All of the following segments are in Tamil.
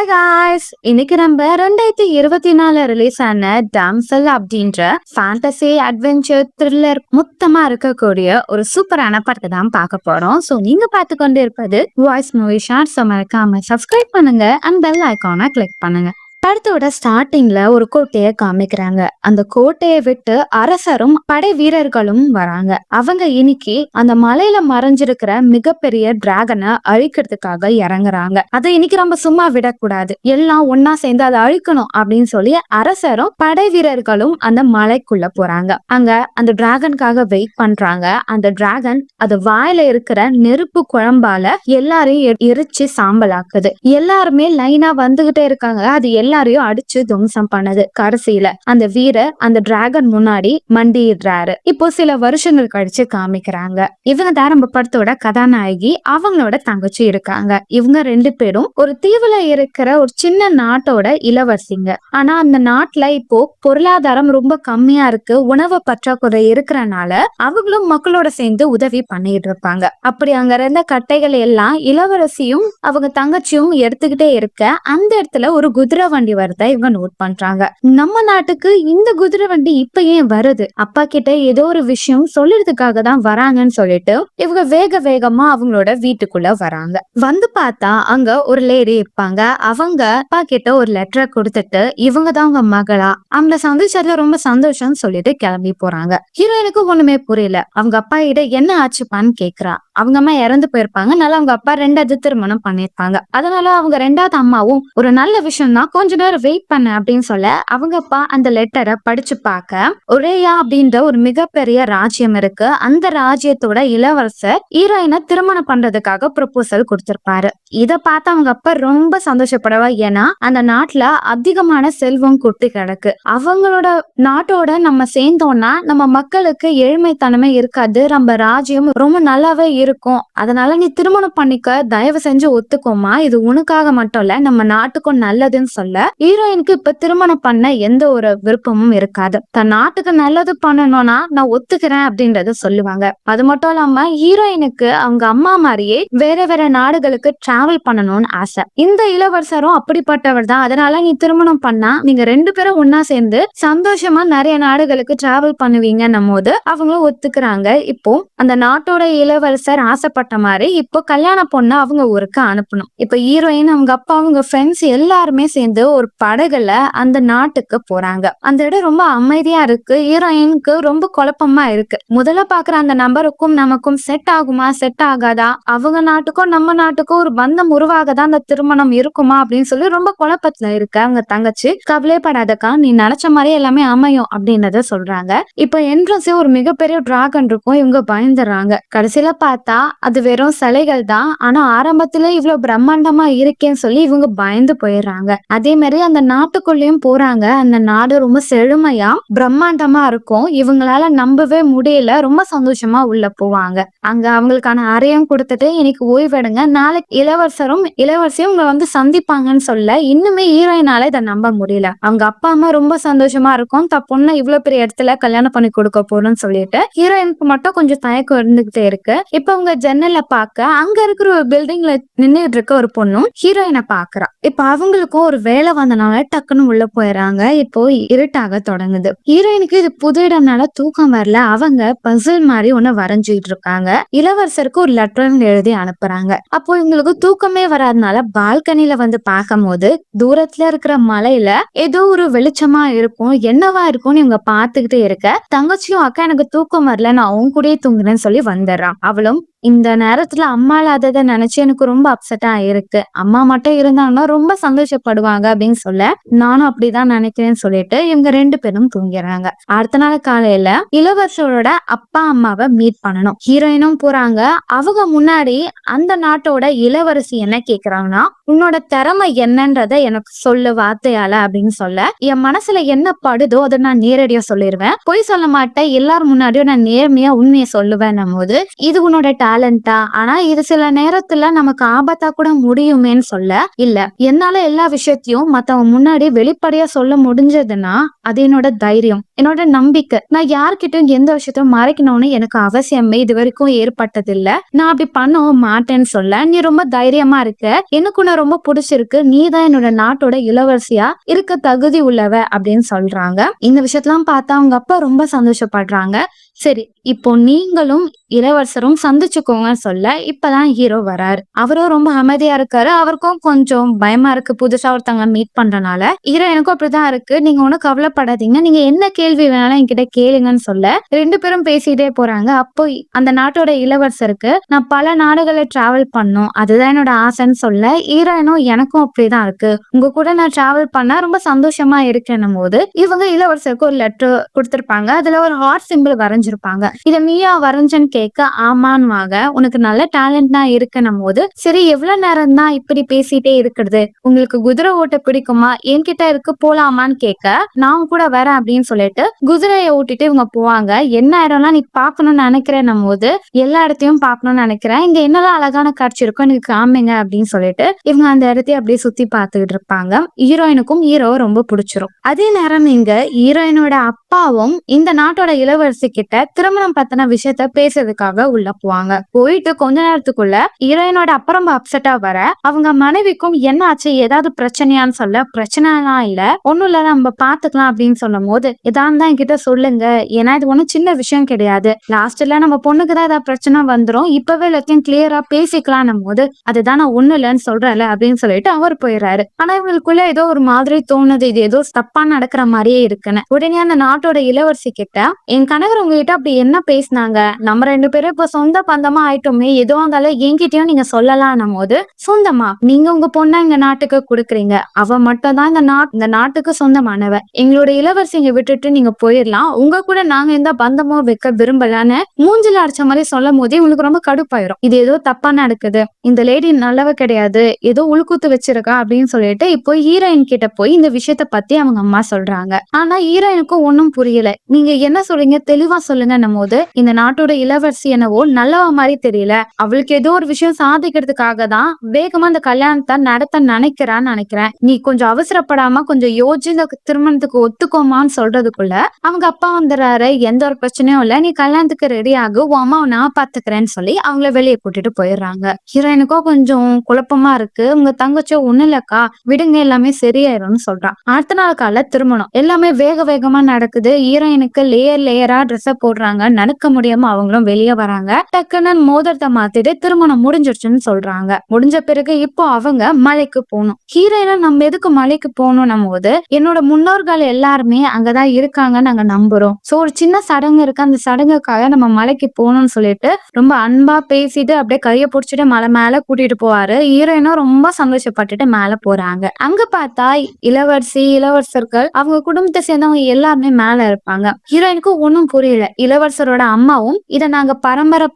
ஹாய் காய்ஸ், இன்னைக்கு நம்ம 2024 ரிலீஸ் ஆன டாம்சல் அப்படின்ற ஃபேண்டசி அட்வென்ச்சர் த்ரில்லர் மொத்தமா இருக்கக்கூடிய ஒரு சூப்பரான படத்தை தான் பார்க்க போறோம். ஸோ நீங்க பார்த்து கொண்டு இருப்பது வாய்ஸ் மூவி ஷார்ட். ஸோ மறக்காம சப்ஸ்கிரைப் பண்ணுங்க அண்ட் பெல் ஐக்கானை கிளிக் பண்ணுங்க. படத்தோட ஸ்டார்டிங்ல ஒரு கோட்டையை காமிக்கிறாங்க. அந்த கோட்டையை விட்டு அரசரும் படை வீரர்களும் வராங்க. அவங்க இன்னைக்கு அந்த மலையில மறைஞ்சிருக்கிற மிகப்பெரிய டிராகனை அழிக்கிறதுக்காக இறங்குறாங்க. அதை இன்னைக்கு நம்ம சும்மா விடக்கூடாது, எல்லாம் ஒன்னா சேர்ந்து அதை அழிக்கணும் அப்படின்னு சொல்லி அரசரும் படை வீரர்களும் அந்த மலைக்குள்ள போறாங்க. அங்க அந்த டிராகனுக்காக வெயிட் பண்றாங்க. அந்த டிராகன் அது வாயில இருக்கிற நெருப்பு குழம்பால எல்லாரையும் எரிச்சு சாம்பலாக்குது. எல்லாருமே லைனா வந்துகிட்டே இருக்காங்க. அது எல்லாரையும் அடிச்சு துவம்சம் பண்ணது. கடைசியில அந்த வீரர் அந்த டிராகன் முன்னாடி மண்டிடுறாரு. இப்போ சில வருஷங்கள் கழிச்சு காமிக்கிறாங்க. இவங்க தான் நம்ம படத்தோட கதாநாயகி. அவங்களோட தங்கச்சி இருக்காங்க. இவங்க ரெண்டு பேரும் ஒரு தீவுல இருக்கிற ஒரு சின்ன நாட்டோட இளவரசிங்க. ஆனா அந்த நாட்டுல இப்போ பொருளாதாரம் ரொம்ப கம்மியா இருக்கு. உணவு பற்றாக்குறை இருக்கிறனால அவங்களும் மக்களோட சேர்ந்து உதவி பண்ணிட்டு இருப்பாங்க. அப்படி அங்க இருந்த கட்டைகள் எல்லாம் இளவரசியும் அவங்க தங்கச்சியும் எடுத்துக்கிட்டே இருக்க அந்த இடத்துல ஒரு குதிரை வண்டி வரத இவங்க நோட் பண்றாங்க. நம்ம நாட்டுக்கு இந்த குதிரை வண்டி இப்ப ஏன் வருது, அப்பா கிட்ட ஏதோ ஒரு விஷயம் சொல்றதுக்காக தான் வராங்கன்னு சொல்லிட்டு இவங்க வேக வேகமா அவங்களோட வீட்டுக்குள்ள வராங்க. வந்து பார்த்தா அங்க ஒரு லேடி இருப்பாங்க. அவங்க அப்பா கிட்ட ஒரு லெட்டரை கொடுத்துட்டு இவங்க தான் அவங்க மகளா, அவங்கள சந்திச்சதுல ரொம்ப சந்தோஷம்னு சொல்லிட்டு கிளம்பி போறாங்க. ஹீரோயினுக்கு ஒண்ணுமே புரியல. அவங்க அப்பா கிட்ட என்ன ஆச்சுப்பான்னு கேக்குறா. அவங்க அம்மா இறந்து போயிருப்பாங்க. அதனால அவங்க அப்பா ரெண்டாவது திருமணம் பண்ணிருப்பாங்க. அதனால அவங்க ரெண்டாவது அம்மாவும் ஒரு நல்ல விஷயம் தான், கொஞ்ச நேரம் வெயிட் பண்ண அப்படின்னு சொல்ல அவங்க அப்பா அந்த லெட்டரை படிச்சு பார்க்க ஒரேயா அப்படின்ற ஒரு மிகப்பெரிய ராஜ்யம் இருக்கு. அந்த ராஜ்யத்தோட இளவரசர் ஹீரோயினை திருமணம் பண்றதுக்காக ப்ரொபோசல் கொடுத்திருப்பாரு. இத பார்த்து அவங்க அப்பா ரொம்ப சந்தோஷப்படவா. ஏன்னா அந்த நாட்டுல அதிகமான செல்வம் கொட்டி கிடக்கு. அவங்களோட நாட்டோட நம்ம சேர்ந்தோம்னா நம்ம மக்களுக்கு ஏழ்மைத்தனமே இருக்காது, நம்ம ராஜ்யம் ரொம்ப நல்லாவே இருக்கும். அதனால நீ திருமணம் பண்ணிக்க, தயவு செஞ்சு ஒத்துக்கோமா, இது உனக்காக மட்டும் இல்ல நம்ம நாட்டுக்கும் நல்லதுன்னு சொல்ல ஹீரோயினுக்கு இப்ப திருமணம் பண்ண எந்த ஒரு விருப்பமும் இருக்காது. தன் நாட்டுக்கு நல்லது பண்ணணும்னா நான் ஒத்துக்கிறேன் அப்படின்றத சொல்லுவாங்க. அது மட்டும் இல்லாம ஹீரோயினுக்கு அவங்க அம்மா மாதிரியே வேற வேற நாடுகளுக்கு டிராவல் பண்ணணும்னு ஆசை. இந்த இளவரசரும் அப்படிப்பட்டவர் தான். அதனால நீ திருமணம் பண்ணா நீங்க ரெண்டு பேரும் ஒன்னா சேர்ந்து சந்தோஷமா நிறைய நாடுகளுக்கு டிராவல் பண்ணுவீங்கன்னும் போது அவங்களும் ஒத்துக்கிறாங்க. இப்போ அந்த நாட்டோட இளவரசர் ஆசைப்பட்ட மாதிரி இப்போ கல்யாண பொண்ணு அவங்க ஊருக்கு அனுப்பணும். இப்ப ஹீரோயின் அவங்க அப்பா அவங்க ஃப்ரெண்ட்ஸ் எல்லாருமே சேர்ந்து ஒரு படகுல அந்த நாட்டுக்கு போறாங்க. அந்த இடம் ரொம்ப அமைதியா இருக்கு. ஹீரோயினுக்கு ரொம்ப குழப்பமா இருக்கு. முதல்ல பாக்குற அந்த நபருக்கும் நமக்கும் செட் ஆகுமா செட் ஆகாதா, அவங்க நாட்டுக்கும் நம்ம நாட்டுக்கும் ஒரு பந்தம் உருவாகதான் அந்த திருமணம் இருக்குமா அப்படின்னு சொல்லி ரொம்ப குழப்பத்துல இருக்கு. அவங்க தங்கச்சி கவலைப்படாதக்கா, நீ நினைச்ச மாதிரி எல்லாமே அமையும் அப்படின்றத சொல்றாங்க. இப்ப என்ட்ரன்ஸே ஒரு மிகப்பெரிய டிராகன் இருக்கும். இவங்க பயந்துறாங்க. கடைசியில பார்த்தா அது வெறும் சிலைகள் தான். ஆனா ஆரம்பத்துல இவ்வளவு பிரம்மாண்டமா இருக்கேன்னு சொல்லி இவங்க பயந்து போயிடுறாங்க. அதே மாதிரி அந்த நாட்டுக்குள்ளேயும் போறாங்க. அந்த நாடு ரொம்ப செழுமையா பிரம்மாண்டமா இருக்கும். இவங்களால நம்பவே முடியல. ரொம்ப சந்தோஷமா உள்ள போவாங்க. அங்க அவங்களுக்கான அறையும் கொடுத்துட்டு இன்னைக்கு ஓய்வெடுங்க, நாளைக்கு இளவரசரும் இளவரசியும் உங்களை வந்து சந்திப்பாங்கன்னு சொல்ல இன்னுமே ஹீரோயினால இதை நம்ப முடியல. அவங்க அப்பா அம்மா ரொம்ப சந்தோஷமா இருக்கும், த பொண்ணை இவ்வளவு பெரிய இடத்துல கல்யாணம் பண்ணி கொடுக்க போறோம்னு சொல்லிட்டு ஹீரோயினுக்கு மட்டும் கொஞ்சம் தயக்கம் இருந்துகிட்டே இருக்கு. இப்ப அவங்க ஜன்னல்ல பாக்க அங்க இருக்கிற ஒரு பில்டிங்ல நின்றுட்டு இருக்க ஒரு பொண்ணும் ஹீரோயினை பாக்குறா. இப்ப அவங்களுக்கும் ஒரு வேலை வந்தனால டக்குன்னு உள்ள போயிடறாங்க. இப்போ இருட்டாக தொடங்குது. ஹீரோயினுக்கு இது புது இடம்னால தூக்கம் வரல. அவங்க பசில் மாதிரி ஒண்ணு வரைஞ்சிட்டு இருக்காங்க. இளவரசருக்கு ஒரு லெட்டர் எழுதி அனுப்புறாங்க. அப்போ இவங்களுக்கு தூக்கமே வராதனால பால்கனில வந்து பார்க்கும் போது தூரத்துல இருக்கிற மலையில ஏதோ ஒரு வெளிச்சமா இருக்கும். என்னவா இருக்கும்னு இவங்க பாத்துக்கிட்டே இருக்க தங்கச்சியும் அக்கா எனக்கு தூக்கம் வரல, நான் அவங்க கூடயே தூங்குறேன்னு சொல்லி வந்துடுறான். அவளும் இந்த நேரத்துல அம்மா இல்லாததை நினைச்சு எனக்கு ரொம்ப அப்செட்டா இருக்கு, அம்மா மட்டும் இருந்தாங்கன்னா ரொம்ப சந்தோஷப்படுவாங்க அப்படின்னு சொல்ல நானும் அப்படிதான் நினைக்கிறேன்னு சொல்லிட்டு இவங்க ரெண்டு பேரும் தூங்கிறாங்க. அடுத்த நாள் காலையில இளவரசரோட அப்பா அம்மாவை மீட் பண்ணணும். ஹீரோயினும் போறாங்க. அவங்க முன்னாடி அந்த நாட்டோட இளவரசி என்ன கேக்குறாங்கன்னா, உன்னோட திறமை என்னன்றத எனக்கு சொல்லு வார்த்தையால அப்படின்னு சொல்ல, என் மனசுல என்ன படுதோ அதை நான் நேரடியா சொல்லிடுவேன், பொய் சொல்ல மாட்டேன், எல்லாரும் முன்னாடியும் நான் நேர்மையா உண்மையை சொல்லுவேன் போது இது உன்னோட டேலண்டா, ஆனா இது சில நேரத்துல நமக்கு ஆபத்தா கூட முடியுமேன்னு சொல்ல, இல்ல என்னால எல்லா விஷயத்தையும் மத்தவங்க முன்னாடி வெளிப்படையா சொல்ல முடிஞ்சதுன்னா அது என்னோட தைரியம், என்னோட நம்பிக்கை. நான் யார்கிட்டயும் எந்த விஷயத்தையும் மறைக்கணும்னு எனக்கு அவசியமே இது வரைக்கும் ஏற்பட்டதில்ல. நான் அப்படி பண்ணவும் மாட்டேன்னு சொல்ல, நீ ரொம்ப தைரியமா இருக்க, எனக்கு உன்னை ரொம்ப பிடிச்சிருக்கு, நீ தான் என்னோட நாட்டோட இளவரசியா இருக்க தகுதி உள்ளவ அப்படின்னு சொல்றாங்க. இந்த விஷயத்தெல்லாம் பார்த்தா அவங்க அப்பா ரொம்ப சந்தோஷப்படுறாங்க. சரி, இப்போ நீங்களும் இளவரசரும் சந்திச்சுக்கோங்கன்னு சொல்ல, இப்பதான் ஹீரோ வராரு. அவரும் ரொம்ப அமைதியா இருக்காரு. அவருக்கும் கொஞ்சம் பயமா இருக்கு. புதுசா ஒருத்தவங்க மீட் பண்றனால. ஹீரோ எனக்கும் அப்படிதான் இருக்கு. நீங்க ஒண்ணும் கவலைப்படாதீங்க. நீங்க என்ன கேள்வி வேணாலும் என்கிட்ட கேளுங்கன்னு சொல்ல, 2 பேரும் பேசிட்டே போறாங்க. அப்போ அந்த நாட்டோட இளவரசருக்கு நான் பல நாடுகளை டிராவல் பண்ணும். அதுதான் என்னோட ஆசைன்னு சொல்ல, ஹீரோயினும் எனக்கும் அப்படிதான் இருக்கு. உங்க கூட நான் டிராவல் பண்ணா ரொம்ப சந்தோஷமா இருக்கேன்னும் போது, இவங்க இளவரசருக்கு ஒரு லெட்டர் கொடுத்திருப்பாங்க. அதுல ஒரு ஹார்ட் சிம்பிள் வரைஞ்சிருப்பாங்க. இத நீயா வரைஞ்சன்னு கேட்க ஆமான்னுவாங்க. உனக்கு நல்ல டேலண்ட் தான் இருக்குன்னும் போது, சரி எவ்வளவு நேரம் தான் இப்படி பேசிட்டே இருக்கிறது, உங்களுக்கு குதிரை ஓட்ட பிடிக்குமா, என்கிட்ட இருக்கு போலாமான்னு கேட்க, நான் கூட வரேன் அப்படின்னு சொல்லிட்டு குதிரையை ஓட்டிட்டு இவங்க போவாங்க. என்ன இடம்லாம் நீ பாக்கணும்னு நினைக்கிறேன்னும் போது, எல்லா இடத்தையும் பாக்கணும்னு நினைக்கிறேன், இங்க என்னெல்லாம் அழகான காட்சி இருக்கோ எனக்கு காமிங்க அப்படின்னு சொல்லிட்டு இவங்க அந்த இடத்தையும் அப்படியே சுத்தி பார்த்துக்கிட்டு இருப்பாங்க. ஹீரோயினுக்கும் ஹீரோவை ரொம்ப பிடிச்சிரும். அதே நேரம் இங்க ஹீரோயினோட அப்பாவும் இந்த நாட்டோட இளவரசி கிட்ட திருமணம் பத்தின விஷயத்த பேசுறதுக்காக உள்ள போவாங்க. போயிட்டு கொஞ்ச நேரத்துக்குள்ள ஹீரோயினோட அப்பா ரொம்ப அப்செட்டா வர, அவங்க மனைவிக்கும் என்ன ஆச்சு, ஏதாவது பிரச்சனையான்னு சொல்ல, பிரச்சனைலாம் இல்ல, ஒண்ணும் இல்ல, நம்ம பாத்துக்கலாம் அப்படின்னு சொல்லும் போது, இதா இருந்தா என்கிட்ட சொல்லுங்க, ஏன்னா இது ஒண்ணும் சின்ன விஷயம் கிடையாது, லாஸ்ட்ல நம்ம பொண்ணுக்கு தான் ஏதாவது பிரச்சனை வந்துரும், இப்பவே எல்லாத்தையும் கிளியரா பேசிக்கலாம் போது, அதுதான் நான் ஒண்ணு இல்லைன்னு சொல்றேன்ல அப்படின்னு சொல்லிட்டு அவர் போயிடுறாரு. ஆனா இவங்களுக்குள்ள ஏதோ ஒரு மாதிரி தோணுது, இது ஏதோ தப்பா நடக்கிற மாதிரியே இருக்குன்னு. உடனே அந்த நாட்டோட இளவரசி கிட்ட, என் கணவர் உங்ககிட்ட அப்படி என்ன பேசினாங்க, நம்ம 2 பேரும் இப்ப சொந்த பந்தமா ஆயிட்டோமே, எதுவும் இருந்தாலும் என்கிட்டயும் நீங்க சொல்லலாம் போது, சொந்தமா நீங்க உங்க பொண்ண எங்க நாட்டுக்கு கொடுக்குறீங்க, அவ மட்டும் தான் இந்த நாட்டுக்கு சொந்தமானவ, எங்களோட இளவரசிங்க விட்டுட்டு நீங்க போயிடலாம், உங்க கூட நாங்க எந்த பந்தமோ வைக்க விரும்பலான்னு மூஞ்சில அடிச்ச மாதிரி சொல்லும் போது இவங்களுக்கு ரொம்ப கடுப்பாயிரும். இது ஏதோ தப்பா நடக்குது, இந்த லேடி நல்லவ கிடையாது, ஏதோ உள்குத்து வச்சிருக்கா அப்படின்னு சொல்லிட்டு இப்போ ஹீரோயின் கிட்ட போய் இந்த விஷயத்த பத்தி அவங்க அம்மா சொல்றாங்க. ஆனா ஹீரோயினுக்கும் ஒன்னும் புரியல. நீங்க என்ன சொல்றீங்க, தெளிவா சொல்லுங்கன்னும் போது, இந்த நாட்டோட இளவரசி என்னவோ நல்லவ மாதிரி தெரியல, அவளுக்கு ஏதோ ஒரு விஷயம் சாதிக்கிறதுக்காக தான் வேகமா இந்த கல்யாணத்தை நடத்த நினைக்கிறான்னு நினைக்கிறேன், நீ கொஞ்சம் அவசரப்படாம கொஞ்சம் யோசிச்சு இந்த திருமணத்துக்கு ஒத்துக்கோமான்னு சொல்றதுக்குள்ள அவங்க அப்பா வந்துடுறாரு. எந்த ஒரு பிரச்சனையும் இல்ல, நீ கல்யாணத்துக்கு ரெடி ஆகு, உன் அம்மாவை நான் பாத்துக்கிறேன்னு சொல்லி அவங்கள வெளியே கூட்டிட்டு போயிடுறாங்க. ஹீரோயினுக்கும் கொஞ்சம் குழப்பமா இருக்கு. உங்க தங்கச்சி ஒண்ணு இல்லக்கா, விடுங்க எல்லாமே சரியாயிரும்னு சொல்றான். அடுத்த நாள் கால திருமணம் எல்லாமே வேக வேகமா நடக்குது. ஹீரோயினுக்கு லேயரா ட்ரெஸ் போடுறாங்க. நடக்க முடியாம அவங்களும் வெளியே வராங்க. டக்குன்னு மோதிரத்தை மாத்திட்டு திருமணம் முடிஞ்சிருச்சுன்னு சொல்றாங்க. முடிஞ்ச பிறகு இப்போ அவங்க மலைக்கு போகணும். ஹீரோயினா நம்ம எதுக்கு மலைக்கு போகணும் போது, என்னோட முன்னோர்கள் எல்லாருமே அங்கதான் இருக்காங்கன்னு நாங்க நம்புறோம், சோ ஒரு சின்ன சடங்கு இருக்கு, அந்த சடங்குக்காக நம்ம மலைக்கு போகணும்னு சொல்லிட்டு ரொம்ப அன்பா பேசிட்டு அப்படியே கைய புடிச்சிட்டு மலை மேல கூட்டிட்டு போவாரு. ஹீரோயினும் ரொம்ப சந்தோஷப்பட்டுட்டு மேல போறாங்க. அங்க பார்த்தா இளவரசி இளவரசர்கள் அவங்க குடும்பத்தை சேர்ந்தவங்க எல்லாருமே மேல இருப்பாங்க. ஹீரோயினுக்கு ஒண்ணும் புரியல. இளவரசரோட அம்மாவும் இத நாங்க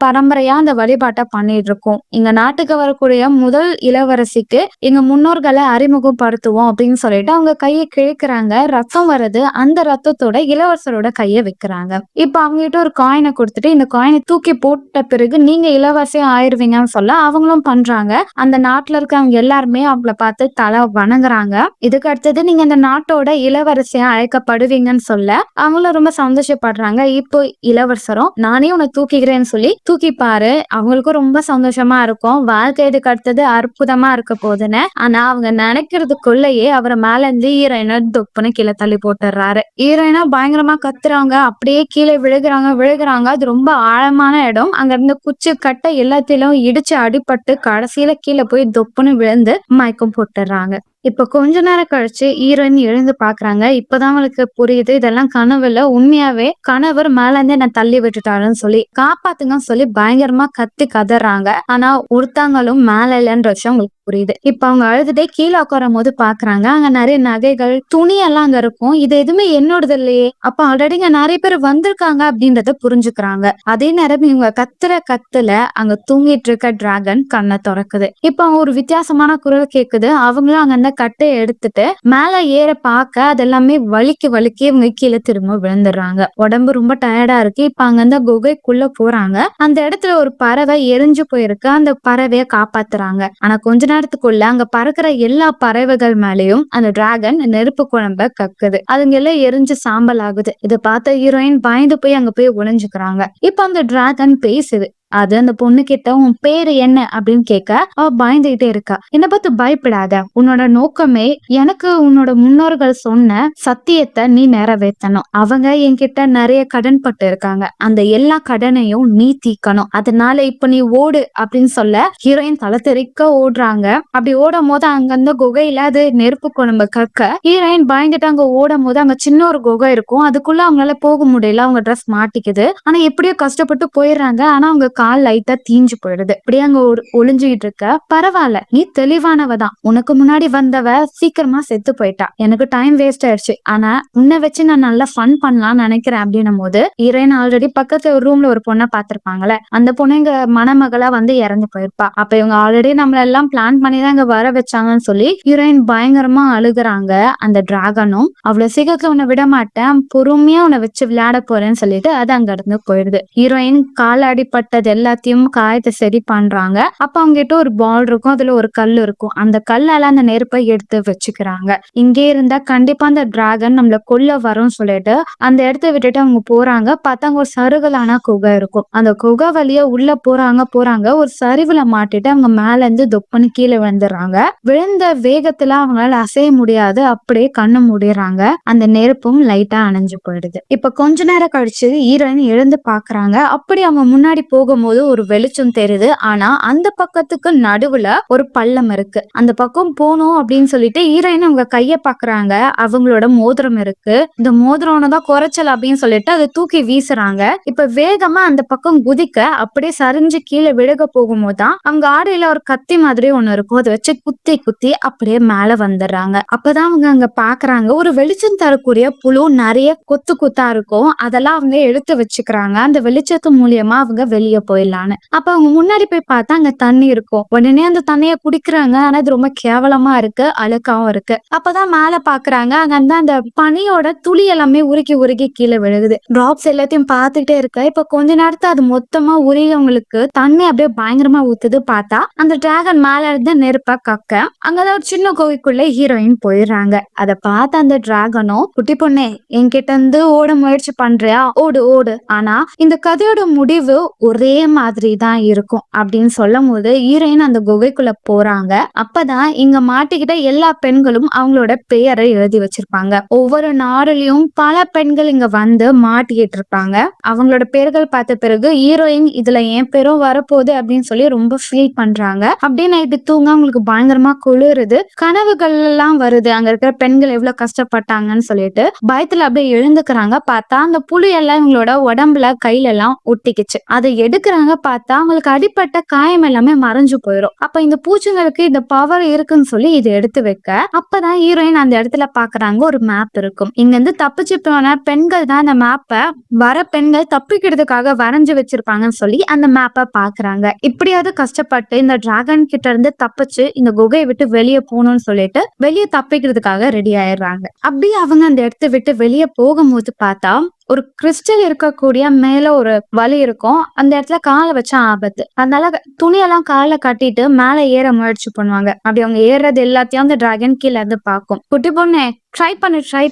பரம்பரையா அந்த வழிபாட்டை பண்ணிட்டு இருக்கோம், எங்க நாட்டுக்கு வரக்கூடிய முதல் இளவரசிக்கு எங்க முன்னோர்களை அறிமுகப்படுத்துவோம் அப்படின்னு சொல்லிட்டு அவங்க கையை கிழக்குறாங்க. ரத்தம் வருது. அந்த ரத்தத்தோட இளவரசரோட கையை வைக்கிறாங்க. இப்ப அவங்க கிட்ட ஒரு காயினை கொடுத்துட்டு, இந்த காயினை தூக்கி போட்ட பிறகு நீங்க இளவரசியா ஆயிருவீங்கன்னு சொல்ல அவங்களும் பண்றாங்க. அந்த நாட்டுல இருக்கவங்க எல்லாருமே அவங்கள பார்த்து தலை வணங்குறாங்க. இதுக்கு அடுத்தது நீங்க இந்த நாட்டோட இளவரசியா அழைக்கப்படுவீங்கன்னு சொல்ல அவங்களும் ரொம்ப சந்தோஷப்படுறாங்க. இப்போ இளவரசரும் நானே உன்னை தூக்கிக்கிறேன்னு சொல்லி தூக்கி பாரு, அவங்களுக்கும் ரொம்ப சந்தோஷமா இருக்கும். வாழ்க்கை இதுக்கு அடுத்தது அற்புதமா இருக்க போதுன்னு. ஆனா அவங்க நினைக்கிறதுக்குள்ளேயே அவரை மேல இருந்து ஹீரோயினை தொப்புன்னு கீழே தள்ளி போட்டுறாரு. ஹீரோயினா பயங்கரமா கத்துறாங்க, அப்படியே கீழே விழுகுறாங்க. அது ரொம்ப ஆழமான இடம். அங்க இருந்து குச்சி கட்ட எல்லாத்திலும் இடிச்சு அடிபட்டு கடைசியில கீழே போய் தொப்புன்னு விழுந்து மயக்கம் போட்டுறாங்க. இப்ப கொஞ்ச நேரம் கழிச்சு ஹீரோயின் எழுந்து பாக்குறாங்க. இப்பதான் அவளுக்கு புரியுது இதெல்லாம் கனவுல, உண்மையாவே கணவர் மேல இருந்து என்ன தள்ளி விட்டுட்டாருன்னு சொல்லி காப்பாத்துங்கன்னு சொல்லி பயங்கரமா கத்தி கதறாங்க. ஆனா ஒருத்தங்களும் மேல இல்லைன்ற விஷயம் புரியுது. இப்ப அவங்க அழுதுட்டே கீழ உட்காரும் போது பாக்குறாங்க, அங்க நிறைய நகைகள், துணி எல்லாம் அங்க இருக்கும். இது எதுவுமே என்னோடது இல்லையே. அப்ப ஆல்ரெடி இங்க நிறைய பேர் வந்திருக்காங்க அப்படின்றத புரிஞ்சுக்கிறாங்க. அதே நேரம் இவங்க கத்துற கத்துல அங்க தூங்கிட்டு இருக்க டிராகன் கண்ணை திறக்குது. இப்ப அவங்க ஒரு வித்தியாசமான குரல் கேக்குது. அவங்களும் அங்க இருந்த கட்டையை எடுத்துட்டு மேல ஏற பாக்க அது எல்லாமே வலிக்கு வலிக்கு இவங்க கீழே திரும்ப விழுந்துடுறாங்க. உடம்பு ரொம்ப டயர்டா இருக்கு. இப்ப அங்க இருந்த குகைக்குள்ள போறாங்க. அந்த இடத்துல ஒரு பறவை எரிஞ்சு போயிருக்கு. அந்த பறவைய காப்பாத்துறாங்க. ஆனா கொஞ்ச நேரத்துக்குள்ள அங்க பறக்கிற எல்லா பறவைகள் மேலயும் அந்த டிராகன் நெருப்பு குழம்ப கக்குது. அதுங்க எல்லாம் எரிஞ்சு சாம்பல் ஆகுது. இதை பார்த்த ஹீரோயின் பயந்து போய் அங்க போய் ஒளிஞ்சுக்கிறாங்க. இப்ப அந்த டிராகன் பேசுது. அது அந்த பொண்ணு கிட்ட உன் பேரு என்ன அப்படின்னு கேட்க அவ பயந்துகிட்டே இருக்கா. என்ன பார்த்து பயப்படாத, உன்னோட நோக்கமே எனக்கு உன்னோட முன்னோர்கள் சொன்ன சத்தியத்தை நீ நிறைவேற்றணும். அவங்க என்கிட்ட நிறைய கடன் பட்டு இருக்காங்க. அந்த எல்லா கடனையும் நீ தீக்கணும். அதனால இப்ப நீ ஓடு அப்படின்னு சொல்ல ஹீரோயின் தலை தெறிக்க ஓடுறாங்க. அப்படி ஓடும் போது அங்க அந்த குகையில அது நெருப்பு குழம்பு கக்க ஹீரோயின் பயந்துட்டு அங்க ஓடும் போது அங்க சின்ன ஒரு குகை இருக்கும். அதுக்குள்ள அவங்களால போக முடியல. அவங்க ட்ரெஸ் மாட்டிக்குது. ஆனா எப்படியோ கஷ்டப்பட்டு போயிடுறாங்க. ஆனா அவங்க கால் லைட்டா தீஞ்சு போயிடுது. அப்படியே அங்க ஒளிஞ்சுகிட்டு இருக்க, பரவாயில்ல நீ தெளிவானவதான், உனக்கு முன்னாடி வந்தவ சீக்கிரமா செத்து போயிட்டா, எனக்கு டைம் வேஸ்ட் ஆயிடுச்சு, ஆனா உன்னை வச்சு நான் நல்லா ஃபன் பண்ணலாம்னு நினைக்கிறேன் அப்படின்னும் போது ஹீரோயின் ஆல்ரெடி பக்கத்துல ஒரு ரூம்ல ஒரு பொண்ணை பாத்திருப்பாங்கல்ல, அந்த பொண்ணு இங்க மணமகளா வந்து இறந்து போயிருப்பா. அப்ப இவங்க ஆல்ரெடி நம்மள எல்லாம் பிளான் பண்ணிதான் இங்க வர வச்சாங்கன்னு சொல்லி ஹீரோயின் பயங்கரமா அழுகுறாங்க. அந்த டிராகனும் அவ்வளவு சீக்கிரத்துல உன்னை விட மாட்டேன், பொறுமையா உன்னை வச்சு விளையாட போறேன்னு சொல்லிட்டு அது அங்க இருந்து போயிடுது. ஹீரோயின் கால் அடிப்பட்டது எல்லாத்தையும் காயத்தை சரி பண்றாங்க. அப்ப அவங்க கிட்ட ஒரு பால் இருக்கும். அதுல ஒரு கல் இருக்கும். அந்த கல்லால அந்த நெருப்பை எடுத்து வச்சுக்கிறாங்க. இங்கே இருந்தா கண்டிப்பா அந்த டிராகன் நம்மள கொல்ல வரும் சொல்லிட்டு அந்த இடத்த விட்டுட்டு அவங்க போறாங்க. பார்த்தா அங்க ஒரு சருகலான குகை இருக்கும். அந்த குகை வழியா உள்ள போறாங்க ஒரு சரிவுல மாட்டிட்டு அவங்க மேல இருந்து தொப்புன்னு கீழே விழுந்துடுறாங்க. விழுந்த வேகத்துல அவங்களால அசைய முடியாது. அப்படியே கண்ணு மூடிடுறாங்க. அந்த நெருப்பும் லைட்டா அணைஞ்சு போயிடுது. இப்ப கொஞ்ச நேரம் கழிச்சு ஹீரோயின் எழுந்து பாக்குறாங்க. அப்படி அவங்க முன்னாடி போகும்போது ஒரு வெளிச்சம் தெரியுது. ஆனா அந்த பக்கத்துக்கு நடுவுல ஒரு பள்ளம் இருக்கு. அந்த பக்கம் போனோம் அப்படின்னு சொல்லிட்டு ஹீரோயின் அவங்க கைய பாக்குறாங்க. அவங்களோட மோதிரம் இருக்கு. இந்த மோதிரம் தான் குறைச்சல் அப்படின்னு சொல்லிட்டு அதை தூக்கி வீசுறாங்க. இப்ப வேகமா அந்த பக்கம் குதிக்க அப்படியே சரிஞ்சு கீழே விழுக போகும்போதுதான் அவங்க ஆடையில ஒரு கத்தி மாதிரி ஒண்ணு இருக்கும். அதை வச்சு குத்தி குத்தி அப்படியே மேல வந்துடுறாங்க. அப்பதான் அவங்க அங்க பாக்குறாங்க ஒரு வெளிச்சம் தரக்கூடிய புழு நிறைய கொத்து கொத்தா இருக்கும். அதெல்லாம் அவங்க எடுத்து வச்சுக்கிறாங்க. அந்த வெளிச்சத்து மூலியமா அவங்க வெளியே போயிடலான்னு. அப்ப அவங்க முன்னாடி போய் பார்த்தா அங்க தண்ணி இருக்கும். உடனே அந்த தண்ணிய குடிக்கிறாங்க. ஆனா அது ரொம்ப கேவலமா இருக்கு, அழுக்காவும் இருக்கு. அப்பதான் மேல பாக்குறாங்க. அங்க அந்த பனியோட துளி எல்லாமே உருக்கி உருக்கி கீழே விழுகுது. டிராப்ஸ் எல்லாத்தையும் பார்த்துட்டே இருக்க இப்ப கொஞ்ச நேரத்துல அது மொத்தமா உருகி அவங்களுக்கு தண்ணி அப்படியே பயங்கரமா ஊத்துது. பார்த்தா அந்த டிராகன் மேல இருந்து நெருப்பா கக்க அங்கதான் ஒரு சின்ன கோவிக்குள்ள ஹீரோயின் போயிடுறாங்க. அதை பார்த்த அந்த டிராகனும் குட்டி பொண்ணே என்கிட்ட இருந்து ஓட முயற்சி பண்றியா, ஓடு ஓடு, ஆனா இந்த கதையோட முடிவு ஒரே மாதிரி தான் இருக்கும் அப்படின்னு சொல்லும் போது ஹீரோயின் அந்த குகைக்குள்ள போறாங்க. அப்பதான் இங்க மாட்டிக்கிட்ட எல்லா பெண்களும் அவங்களோட பெயரை எழுதி வச்சிருப்பாங்க. ஒவ்வொரு நாடுலயும் பல பெண்கள் இங்க வந்து மாட்டிக்கிட்டு இருப்பாங்க. அவங்களோட பேர்கள் பார்த்த பிறகு ஹீரோயின் இதுல என் பேரும் வரப்போகுது அப்படின்னு சொல்லி ரொம்ப ஃபீல் பண்றாங்க. அப்படியே நைட்டு தூங்க அவங்களுக்கு பயங்கரமா குளிருது. கனவுகள் எல்லாம் வருது, அங்க இருக்கிற பெண்கள் எவ்வளவு கஷ்டப்பட்டாங்கன்னு சொல்லிட்டு பயத்துல அப்படியே எழுந்துக்கிறாங்க. பார்த்தா அந்த புலி எல்லாம் இவங்களோட உடம்புல கையில எல்லாம் ஒட்டிக்குச்சு. அதை எடுக்கிறாங்க. பார்த்தா அவங்களுக்கு அடிப்பட்ட காயம் எல்லாமே மறைஞ்சு போயிடும். அப்ப இந்த பூச்சிங்களுக்கு இந்த பவர் இருக்குன்னு சொல்லி இதை எடுத்து வைக்க அப்பதான் ஹீரோயின் அந்த இடத்துல பாக்குறாங்க ஒரு மேப் இருக்கும். இங்க இருந்து தப்பிச்சு போன பெண்கள் தான் அந்த மேப்பை வர பெண்கள் தப்பிக்கிறதுக்காக வரைஞ்சு வச்சிருப்பாங்கன்னு சொல்லி அந்த மேப்பை பாக்குறாங்க. இப்படியாவது கஷ்டப்பட்டு இந்த டிராகன் கிட்ட இருந்து தப்பிச்சு இந்த குகையை விட்டு வெளியே போகணும்னு சொல்லிட்டு வெளியே தப்பிக்கிறதுக்காக ரெடி ஆயிடுறாங்க. அப்படியே அவங்க அந்த இடத்த விட்டு வெளியே போகும்போது பார்த்தா ஒரு கிறிஸ்டல் இருக்கக்கூடிய மேல ஒரு வலி இருக்கும். அந்த இடத்துல காலை வச்சா ஆபத்து. அதனால துணியெல்லாம் கால கட்டிட்டு மேல ஏற முயற்சி பண்ணுவாங்க. அப்படி அவங்க ஏறது எல்லாத்தையும் அந்த டிராகன் கீழே இருந்து பார்க்கும். குட்டி பொண்ணு ட்ரை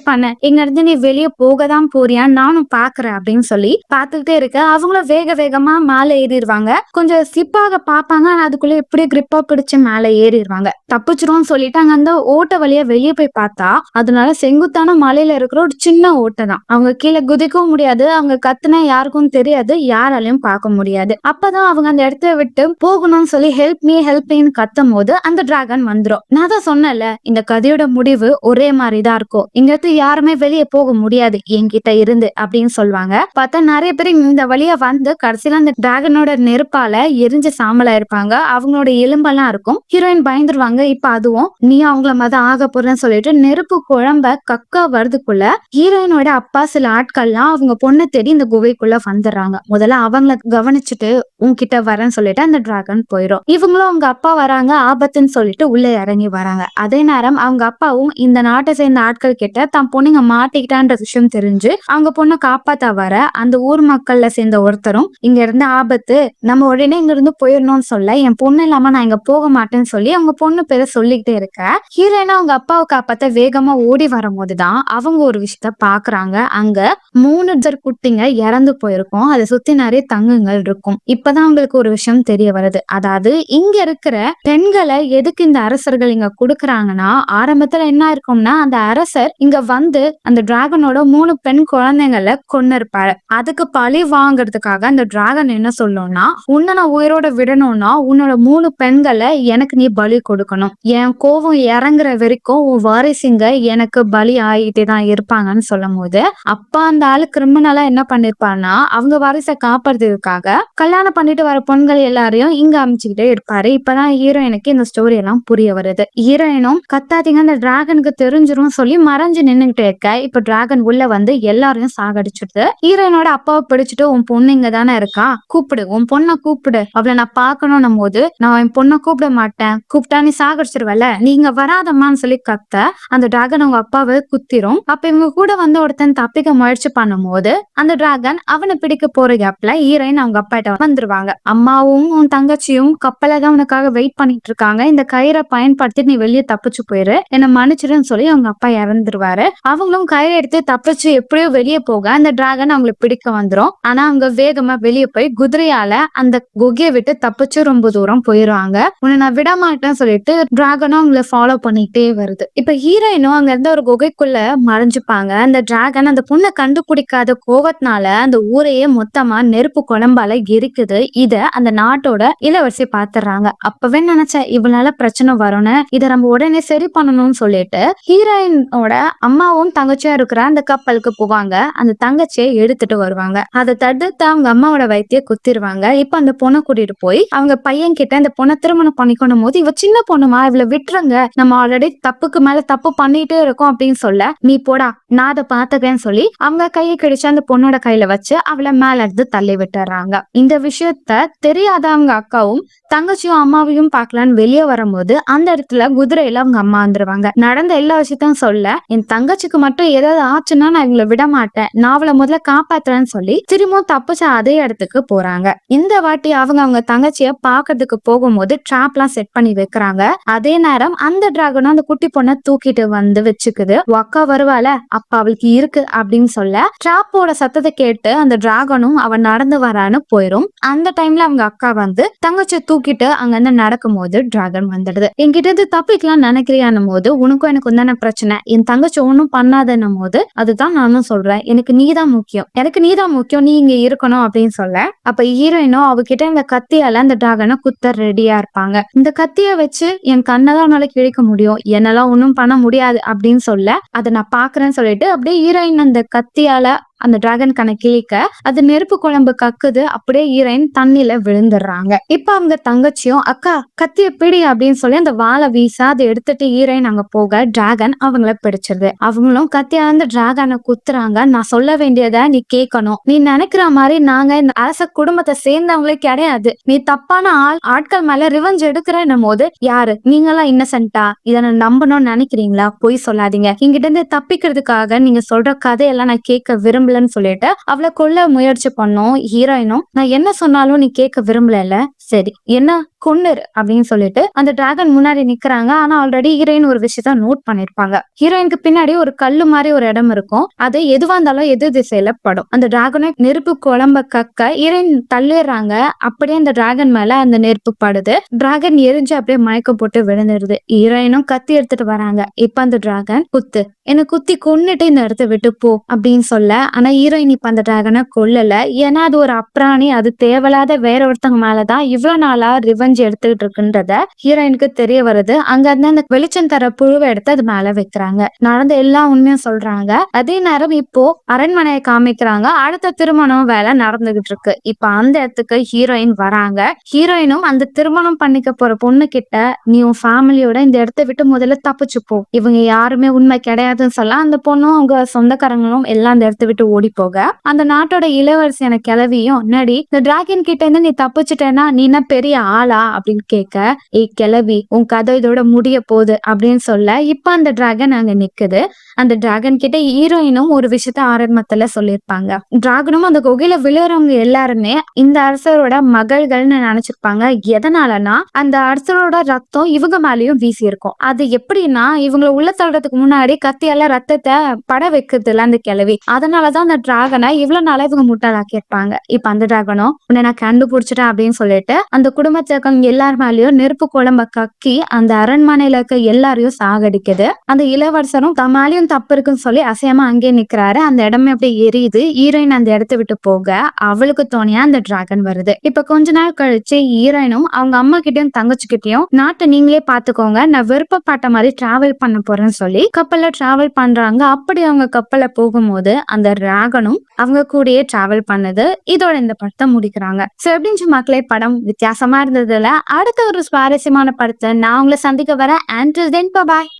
பண்ணு, இங்க இருந்து நீ வெளியே போகதான் போறியா, நானும் பாக்குறேன் அப்படின்னு சொல்லி பாத்துக்கிட்டே இருக்க அவங்களும் வேக வேகமா மேல ஏறிடுவாங்க. கொஞ்சம் ஸ்லிப்பாக பாப்பாங்க. ஆனா அதுக்குள்ள எப்படியே கிரிப்பா பிடிச்சு மேல ஏறிடுவாங்க. தப்பிச்சிரும் சொல்லிட்டு அங்க அந்த ஓட்ட வழியா வெளியே போய் பார்த்தா அதனால செங்குத்தான மலையில இருக்கிற ஒரு சின்ன ஓட்டை தான். அவங்க கீழே குதிச்சு கேட்கவும் முடியாது. அவங்க கத்துனா யாருக்கும் தெரியாது. யாராலையும் பார்க்க முடியாது. அப்பதான் அவங்க அந்த இடத்த விட்டு போகணும்னு சொல்லி ஹெல்ப் மீன்னு கத்தும்போது அந்த டிராகன் வந்துரும். நான் தான் சொன்னேன்ல, இந்த கதையோட முடிவு ஒரே மாதிரி தான் இருக்கும். இங்க இருந்து யாருமே வெளியே போக முடியாது என்கிட்ட இருந்து அப்படின்னு சொல்லுவாங்க. பார்த்தா நிறைய பேர் இந்த வழியா வந்து கடைசியில அந்த டிராகனோட நெருப்பால எரிஞ்ச சாம்பலா இருப்பாங்க. அவங்களோட எலும்பெல்லாம் இருக்கும். ஹீரோயின் பயந்துருவாங்க. இப்ப அதுவும் நீ அவங்கள மத ஆக போறேன்னு சொல்லிட்டு நெருப்பு குழம்ப கக்கா வரதுக்குள்ள ஹீரோயினோட அப்பா சில ஆட்கள்லாம் அவங்க பொண்ணை தேடி இந்த குகைக்குள்ள வந்துடுறாங்க. முதல்ல அவங்கள கவனிச்சுட்டு உன்கிட்ட வரேன்னு சொல்லிட்டு அந்த டிராகன் போயிடும். இவங்களும் அவங்க அப்பா வராங்க ஆபத்துன்னு சொல்லிட்டு உள்ள இறங்கி வராங்க. அதே நேரம் அவங்க அப்பாவும் இந்த நாட்டை சேர்ந்த ஆட்கள் கிட்ட தான் பொண்ணுங்க மாட்டிக்கிட்டான்ற விஷயம் தெரிஞ்சு அவங்க பொண்ணை காப்பாத்த வர அந்த ஊர் மக்கள்ல சேர்ந்த ஒருத்தரும் இங்க இருந்து ஆபத்து, நம்ம உடனே இங்க இருந்து போயிடணும்னு சொல்ல என் பொண்ணு இல்லாம நான் இங்க போக மாட்டேன்னு சொல்லி அவங்க பொண்ணு பேரை சொல்லிக்கிட்டே இருக்க ஹீரோயினா அவங்க அப்பாவை காப்பாத்த வேகமா ஓடி வரும்போதுதான் அவங்க ஒரு விஷயத்த பாக்குறாங்க. அங்க 3 குட்டிங்க இறந்து போயிருக்கும். அதை சுத்தி நிறைய தங்கங்கள் இருக்கும். இப்பதான் அவங்களுக்கு ஒரு விஷயம் தெரிய வருது. அதாவது இங்க இருக்கிற பெண்களை எதுக்கு இந்த அரசர்கள் இங்க கொடுக்குறாங்கன்னா, ஆரம்பத்துல என்ன இருக்கும்னா அந்த அரசர் இங்க வந்து அந்த டிராகனோட 3 பெண் குழந்தைங்களை கொன்னு இருப்பாரு. அதுக்கு பழி வாங்குறதுக்காக அந்த டிராகன் என்ன சொல்லும்னா, உன்னை நான் உயிரோட விடணும்னா உன்னோட 3 பெண்களை எனக்கு நீ பலி கொடுக்கணும். என் கோவம் இறங்குற வரைக்கும் உன் வாரிசுங்க எனக்கு பலி ஆகிட்டே தான் இருப்பாங்கன்னு சொல்லும் போது, அப்பா அந்த ஆளு கிரிமினலா என்ன பண்ணிருப்பாருன்னா அவங்க வாரிசை காப்பாடுறதுக்காக கல்யாணம் பண்ணிட்டு வர பெண்கள் எல்லாரையும் இங்க அமைச்சுக்கிட்டே இருப்பாரு. இப்பதான் ஹீரோயினுக்கு இந்த ஸ்டோரி எல்லாம் புரிய வருது. ஹீரோயினும் கத்தாதீங்க அந்த டிராகனுக்கு தெரிஞ்சிரும் சொல்லி மறைஞ்சு நின்னுகிட்டே இருக்க. இப்ப டிராகன் உள்ள வந்து எல்லாரையும் சாகடிச்சுட்டு ஹீரோயினோட அப்பாவை பிடிச்சிட்டு உன் பொண்ணு இங்க தானே இருக்கா, கூப்பிடு உன் பொண்ணை கூப்பிடு, அவளை நான் பாக்கணும் போது நான் என் பொண்ணை கூப்பிட மாட்டேன், கூப்பிட்டா நீ சாகடிச்சிருவல, நீங்க வராதம்மான்னு சொல்லி கத்த அந்த டிராகன் அவங்க அப்பாவை குத்திரும். அப்ப இவங்க கூட வந்து ஒருத்தன் தப்பிக்க முயற்சி பண்ணும் போது அந்த டிராகன் அவனை பிடிக்க போற கேப்ல ஹீரோயின் அவங்க அப்பா கிட்ட வந்துருவாங்க. அம்மாவும் உன் தங்கச்சியும் கப்பல தான் உனக்காக வெயிட் பண்ணிட்டு இருக்காங்க, இந்த கயிறை பயன்படுத்தி நீ வெளியே தப்பிச்சு போயிரு, என்ன மன்னிச்சிருன்னு சொல்லி அவங்க அப்பா இறந்துருவாரு. அவங்களும் கயிறை எடுத்து தப்பிச்சு எப்படியோ வெளியே போக அந்த டிராகன் அவங்களை பிடிக்க வந்துரும். ஆனா அவங்க வேகமா வெளியே போய் குதிரையால அந்த குகையை விட்டு தப்பிச்சு ரொம்ப தூரம் போயிருவாங்க. உன்னை நான் விட மாட்டேன்னு சொல்லிட்டு டிராகனும் அவங்களை ஃபாலோ பண்ணிட்டே வருது. இப்ப ஹீரோயினும் அங்க இருந்த ஒரு குகைக்குள்ள மறைஞ்சுப்பாங்க. அந்த டிராகன் அந்த பொண்ணை கண்டுபிடிக்காத கோவத்தினால அந்த ஊரையே மொத்தமா நெருப்பு குழம்பால எரிக்குது. இத அந்த நாட்டோட இளவரசி பாத்துறாங்க. அப்பவே நினைச்சேன் இவனால பிரச்சனை வரும்னு, இத நம்ம உடனே சரி பண்ணணும்னு சொல்லிட்டு ஹீரோயினோட அம்மாவும் தங்கச்சியா இருக்கிற அந்த கப்பலுக்கு போவாங்க. அந்த தங்கச்சியை எடுத்துட்டு வருவாங்க. அதை தடுத்து அவங்க அம்மாவோட வயித்தையே குத்திருவாங்க. இப்ப அந்த பொண்ணை கூட்டிட்டு போய் அவங்க பையன் கிட்ட இந்த பொண்ணை திருமணம் பண்ணிக்கணும் போது, இவ சின்ன பொண்ணுமா இவளை விட்டுருங்க, நம்ம ஆல்ரெடி தப்புக்கு மேல தப்பு பண்ணிட்டே இருக்கோம் அப்படின்னு சொல்ல, நீ போடா நான் அதை பாத்துக்கேன்னு சொல்லி அவங்க கையை கிடிச்சு அந்த பொண்ணோட கையில வச்சு அவளை மேல இருந்து தள்ளி விட்டுறாங்க. இந்த விஷயத்த தெரியாத அவங்க அக்காவும் தங்கச்சியும் அம்மாவையும் பாக்கலான்னு வெளியே வரும்போது அந்த இடத்துல குதிரையில அவங்க அம்மா வந்துருவாங்க. நடந்த எல்லா விஷயத்தையும் சொல்ல, என் தங்கச்சிக்கு மட்டும் ஏதாவது ஆச்சுன்னா நான் இவங்களை விட மாட்டேன், நான் அவளை முதல்ல காப்பாத்துறேன்னு சொல்லி திரும்பவும் தப்பிச்ச அதே இடத்துக்கு போறாங்க. இந்த வாட்டி அவங்க தங்கச்சிய பாக்குறதுக்கு போகும்போது ட்ராப் எல்லாம் செட் பண்ணி வைக்கிறாங்க. அதே நேரம் அந்த டிராகனும் அந்த குட்டி பொண்ணை தூக்கிட்டு வந்து வச்சுக்குது. அக்கா வருவாள அப்ப அவளுக்கு இருக்கு அப்படின்னு சொல்ல ட்ராப்போட சத்தத்தை கேட்டு அந்த டிராகனும் அவன் நடந்து வரான்னு போயிரும். அந்த டைம்ல அவங்க அக்கா வந்து தங்கச்சியை தூக்கிட்டு அங்க இருந்து நடக்கும் போது டிராகன் வந்துடுது. என்கிட்ட இருந்து தப்பிக்கலாம் நினைக்கிறியான்னும் போது, உனக்கும் எனக்கு தானே பிரச்சனை, என் தங்கச்சி ஒன்னும் பண்ணாதன்னும் போது, அதுதான் நானும் சொல்றேன், எனக்கு நீதான் முக்கியம், நீ இங்க இருக்கணும் அப்படின்னு சொல்ல, அப்ப ஹீரோயினும் அவகிட்ட இந்த கத்தியால அந்த டிராகனை குத்த ரெடியா இருப்பாங்க. இந்த கத்திய வச்சு என் கண்ணதான் உன்னால கிழிக்க முடியும், என்னெல்லாம் ஒன்னும் பண்ண முடியாது அப்படின்னு சொல்ல, அதை நான் பாக்குறேன்னு சொல்லிட்டு அப்படியே ஹீரோயின் அந்த கத்தியால அந்த டிராகன் கிழிக்க அது நெருப்பு குழம்பு கக்குது. அப்படியே ஹீரோயின் தண்ணில விழுந்துடுறாங்க. இப்ப அவங்க தங்கச்சியும் அக்கா கத்திய பிடி அப்படின்னு சொல்லி அந்த வாழை வீச அதை எடுத்துட்டு ஹீரோயின் அங்க போக டிராகன் அவங்கள பிடிச்சிருது. அவங்களும் கத்தியால அந்த டிராகனை குத்துறாங்க. நான் சொல்ல வேண்டியதை நீ கேட்கணும், நீ நினைக்கிற மாதிரி நாங்க இந்த அரச குடும்பத்தை சேர்ந்தவங்களே கிடையாது, நீ தப்பான ஆட்கள் மேல ரிவெஞ்ச் எடுக்கிறன்னும் போது, யாரு நீங்களாம் இன்னசென்ட்டா, இதை நான் நம்பணும்னு நினைக்கிறீங்களா, பொய் சொல்லாதீங்க, இங்கிட்ட இருந்து தப்பிக்கிறதுக்காக நீங்க சொல்ற கதையெல்லாம் நான் கேட்க விரும்பலன்னு சொல்லிட்டு அவளை கொல்ல முயற்சி பண்ணோம். ஹீரோயினும் நான் என்ன சொன்னாலும் நீ கேட்க விரும்பல, சரி என்ன கொன்னுரு அப்படின்னு சொல்லிட்டு அந்த டிராகன் முன்னாடி நிக்கிறாங்க. ஆனா ஆல்ரெடி ஹீரோயின் ஒரு விஷயத்த நோட் பண்ணிருப்பாங்க. ஹீரோயினுக்கு பின்னாடி ஒரு கல்லு மாதிரி ஒரு இடம் இருக்கும். அது எதுவா இருந்தாலும் எதிர் திசையில படும். அந்த டிராகனை நெருப்பு குழம்ப கக்க ஹீரோயின் தள்ளிடுறாங்க. அப்படியே அந்த டிராகன் மேல அந்த நெருப்பு படுது. டிராகன் எரிஞ்சு அப்படியே மயக்கம் போட்டு விழுந்துருது. ஹீரோயினும் கத்தி எடுத்துட்டு வராங்க. இப்ப அந்த டிராகன் குத்து என்ன குத்தி கொன்னுட்டு இந்த இடத்த விட்டு போ அப்படின்னு சொல்ல, ஆனா ஹீரோயின் இப்ப அந்த டிராகனை கொல்லல. ஏன்னா அது ஒரு அப்ராணி. அது தேவையில்லாத வேற ஒருத்தவங்க மேலதான் இவ்வளவு நாளா ரிவெஞ்ச் எடுத்துக்கிட்டு இருக்குன்றத ஹீரோயினுக்கு தெரிய வருது. அங்க இருந்து அந்த வெளிச்சம் தர புழுவை எடுத்து அது மேல வைக்கிறாங்க. நடந்த எல்லா உண்மையும் சொல்றாங்க. அதே நேரம் இப்போ அரண்மனையை காமிக்கிறாங்க. அடுத்த திருமணம் வேலை நடந்துகிட்டு இருக்கு. இப்ப அந்த இடத்துக்கு ஹீரோயின் வராங்க. ஹீரோயினும் அந்த திருமணம் பண்ணிக்க போற பொண்ணு கிட்ட நீ உன் ஃபேமிலியோட இந்த இடத்த விட்டு முதல்ல தப்பிச்சு போ, இவங்க யாருமே உண்மை கிடையாதுன்னு சொல்ல அந்த பொண்ணும் அவங்க சொந்தக்காரங்களும் எல்லாம் அந்த இடத்த விட்டு ஓடி போக அந்த நாட்டோட இளவரசியான கிளவியும் நடி இந்த டிராகன் கிட்ட இருந்து நீ தப்பிச்சுட்டேன்னா நீ என்ன பெரிய ஆளா அப்படின்னு கேட்க, ஏய் கிளவி உன் கதை இதோட முடிய போகுது அப்படின்னு சொல்ல இப்ப அந்த டிராகன் அங்க நிக்குது. அந்த டிராகன் கிட்ட ஹீரோயினும் ஒரு விஷயத்த ஆரம்பத்துல சொல்லியிருப்பாங்க. டிராகனும் அந்த குகையில விழுறவங்க எல்லாருமே இந்த அரசரோட மகள்கள்னு நினைச்சிருப்பாங்க. எதனாலனா அந்த அரசரோட ரத்தம் இவங்க மேலயும் வீசி இருக்கும். அது எப்படின்னா இவங்களை உள்ள தள்ளுறதுக்கு முன்னாடி கத்தியால ரத்தத்தை பட வைக்கிறது இல்ல அந்த கிழவி. அதனாலதான் அந்த டிராகனை இவ்வளவு நாளா இவங்க முட்டாளாக்கி இருப்பாங்க. இப்ப அந்த டிராகனும் உன்னை நான் கண்டுபிடிச்சிட்டேன் அப்படின்னு சொல்லிட்டு அந்த குடும்பத்துல இருக்கவங்க எல்லார் மேலயும் நெருப்பு குழம்ப கக்கி அந்த அரண்மனையில இருக்க எல்லாரையும் சாகடிக்குது. அந்த இளவரசரும் தமாலையும் தப்பு இருக்குன்னு சொல்லி அசையாம அங்கே நிக்கிறாரு. அந்த இடமே அப்படியே எரியுது. ஹீரோயின் அந்த இடத்த விட்டு போக அவளுக்கு தோணியா அந்த டிராகன் வருது. இப்ப கொஞ்ச நாள் கழிச்சு ஹீரோயினும் அவங்க அம்மா கிட்டயும் தங்கச்சி கிட்டயும் நாட்டை நீங்களே பாத்துக்கோங்க, நான் விருப்பப்பட்ட மாதிரி டிராவல் பண்ண போறேன்னு சொல்லி கப்பல்ல டிராவல் பண்றாங்க. அப்படி அவங்க கப்பல்ல போகும்போது அந்த டிராகனும் அவங்க கூடயே டிராவல் பண்ணுது. இதோட இந்த படத்தை முடிக்கிறாங்க. சோ எப்படின்னு மக்களே படம் வித்தியாசமா இருந்ததுல அடுத்த ஒரு சுவாரஸ்யமான படத்தை நான் உங்களை சந்திக்க வரேன். And then by.